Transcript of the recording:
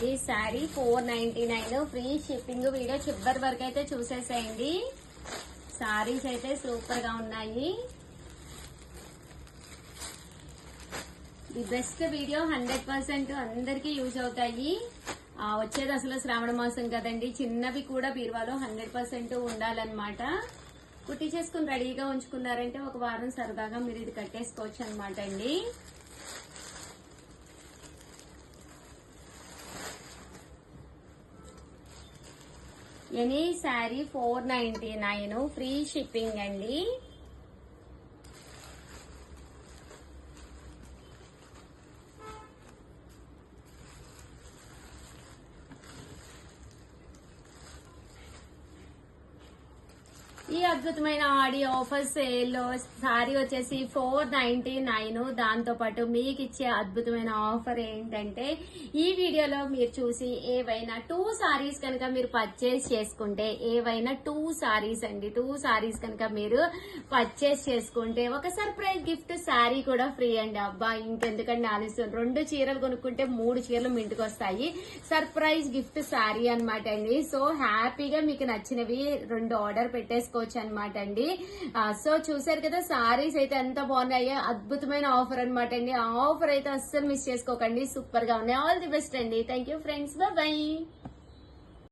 ఇది sari 499 free shipping. Video చివరి వరకు అయితే చూసేసేయండి. శారీస్ అయితే సూపర్ గా ఉన్నాయి. ది బెస్ట్ వీడియో 100% అందరికి యూజ్ అవుతాయి. వచ్చేది అసలు శ్రావణ మాసం కదండి, చిన్నవి కూడా బీరువాలో 100% ఉండాలన్నమాట. కుట్టి చేసుకుని రెడీగా ఉంచుకున్నారంటే ఒక వారం సరదాగా మీరు ఇది కట్టేసుకోవచ్చు అనమాట అండి. ఎనీ శారీ 499 ఫ్రీ షిప్పింగ్ అండి. ఈ అద్భుతమైన ఆడియో ఆఫర్ సేల్ లో సారీ వచ్చేసి 499. దాంతో పాటు మీకు ఇచ్చే అద్భుతమైన ఆఫర్ ఏంటంటే ఈ వీడియోలో మీరు చూసి ఏవైనా 2 సారీస్ కనుక మీరు పర్చేస్ చేసుకుంటే, ఏవైనా 2 సారీస్ అండి, 2 సారీస్ కనుక మీరు పర్చేస్ చేసుకుంటే ఒక సర్ప్రైజ్ గిఫ్ట్ సారీ కూడా ఫ్రీ అండి. అబ్బా ఇంకెందుకండి ఆలస్యం, 2 చీరలు కొనుక్కుంటే 3 చీరలు మీ ఇంటికి వస్తాయి. సర్ప్రైజ్ గిఫ్ట్ సారీ అనమాట అండి. సో హ్యాపీగా మీకు నచ్చినవి 2 ఆర్డర్ పెట్టేసుకోవచ్చు అనమాట అండి. సో చూసారు కదా సారీస్ అయితే ఎంత బాగున్నాయో, అద్భుతమైన ఆఫర్ అనమాట అండి. ఆ ఆఫర్ అయితే అస్సలు మిస్ చేసుకోకండి, సూపర్ గా ఉన్నాయి. ఆల్ ది బెస్ట్ అండి. Thank you friends, by by.